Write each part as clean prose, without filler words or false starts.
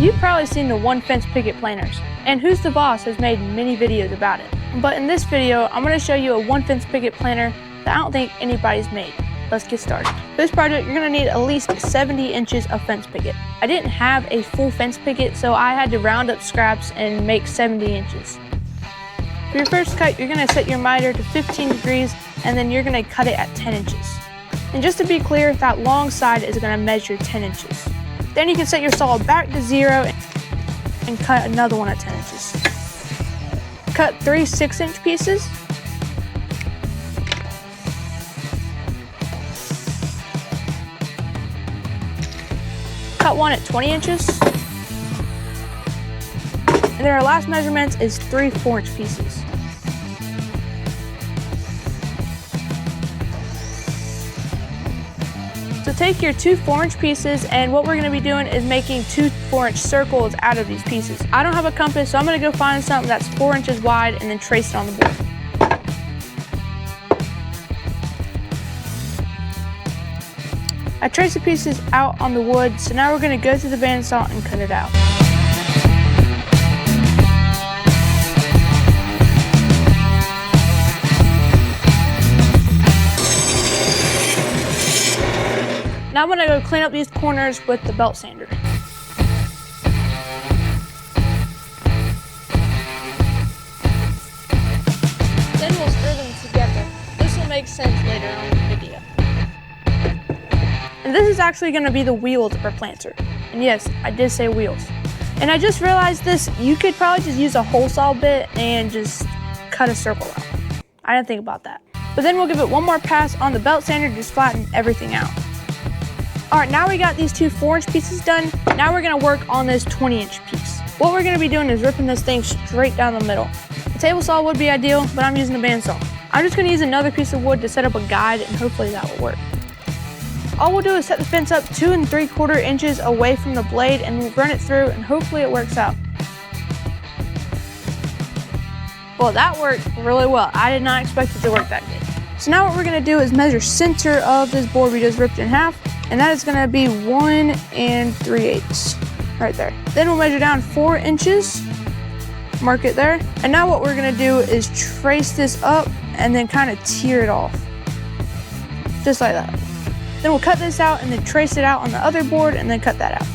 You've probably seen the One Fence Picket planters, and Who's the Boss has made many videos about it. But in this video, I'm going to show you a One Fence Picket planter that I don't think anybody's made. Let's get started. For this project, you're going to need at least 70 inches of fence picket. I didn't have a full fence picket, so I had to round up scraps and make 70 inches. For your first cut, you're going to set your miter to 15 degrees, and then you're going to cut it at 10 inches. And just to be clear, that long side is going to measure 10 inches. Then you can set your saw back to 0 and cut another one at 10 inches. Cut 3 6-inch pieces. Cut one at 20 inches. And then our last measurement is 3 4-inch pieces. So take your 2 4-inch pieces, and what we're going to be doing is making 2 4-inch circles out of these pieces. I don't have a compass, so I'm going to go find something that's 4 inches wide and then trace it on the board. I traced the pieces out on the wood, so now we're going to go to the bandsaw and cut it out. Now I'm going to go clean up these corners with the belt sander. Then we'll screw them together. This will make sense later on in the video. And this is actually going to be the wheels of our planter. And yes, I did say wheels. And I just realized this, you could probably just use a hole saw bit and just cut a circle out. I didn't think about that. But then we'll give it one more pass on the belt sander to just flatten everything out. Alright, now we got these 2 4-inch pieces done. Now we're going to work on this 20-inch piece. What we're going to be doing is ripping this thing straight down the middle. A table saw would be ideal, but I'm using the bandsaw. I'm just going to use another piece of wood to set up a guide, and hopefully that will work. All we'll do is set the fence up 2 3/4 inches away from the blade, and we'll run it through, and hopefully it works out. Well, that worked really well. I did not expect it to work that good. So now what we're going to do is measure center of this board we just ripped in half. And that is going to be 1 3/8 right there. Then we'll measure down 4 inches, mark it there. And now what we're going to do is trace this up and then kind of tear it off, just like that. Then we'll cut this out and then trace it out on the other board and then cut that out.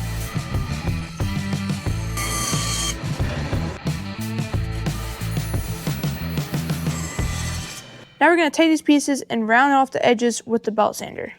Now we're going to take these pieces and round off the edges with the belt sander.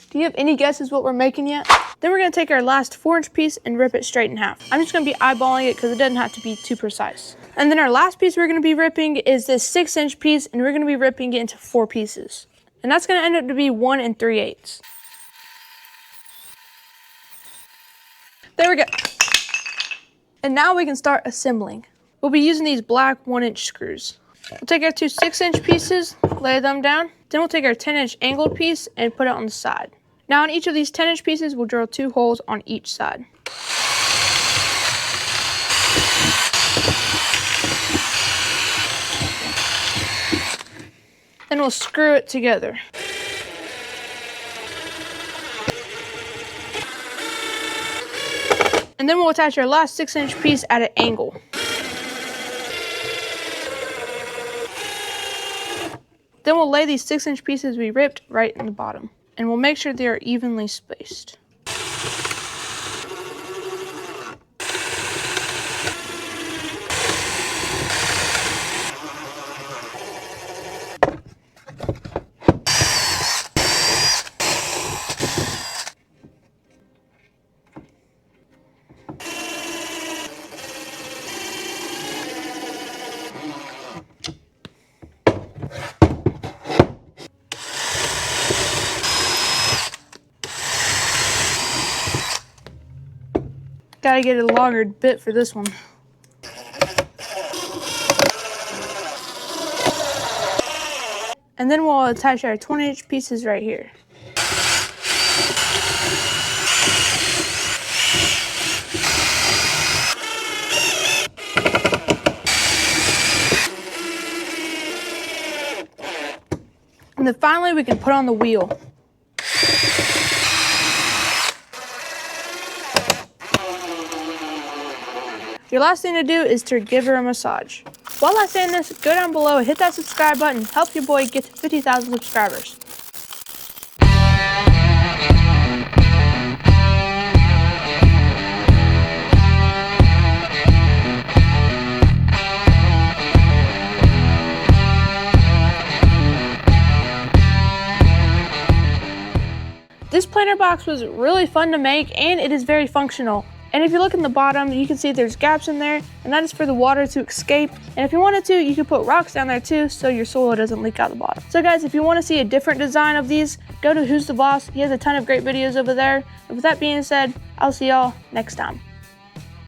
Do you have any guesses what we're making yet? Then we're going to take our last 4-inch piece and rip it straight in half. I'm just going to be eyeballing it because it doesn't have to be too precise. And then our last piece we're going to be ripping is this 6-inch piece, and we're going to be ripping it into 4 pieces. And that's going to end up to be 1 3/8. There we go. And now we can start assembling. We'll be using these black 1-inch screws. We'll take our 2 6-inch pieces, lay them down. Then we'll take our 10-inch angled piece and put it on the side. Now on each of these 10-inch pieces, we'll drill 2 holes on each side. Then we'll screw it together. And then we'll attach our last 6-inch piece at an angle. Then we'll lay these 6-inch pieces we ripped right in the bottom. And we'll make sure they are evenly spaced. Gotta get a longer bit for this one. And then we'll attach our 20-inch pieces right here. And then finally we can put on the wheel. Your last thing to do is to give her a massage. While I'm saying this, go down below and hit that subscribe button. Help your boy get to 50,000 subscribers. This planter box was really fun to make, and it is very functional. And if you look in the bottom, you can see there's gaps in there, and that is for the water to escape. And if you wanted to, you could put rocks down there too, so your soil doesn't leak out the bottom. So guys, if you want to see a different design of these, go to Who's the Boss. He has a ton of great videos over there. And with that being said, I'll see y'all next time.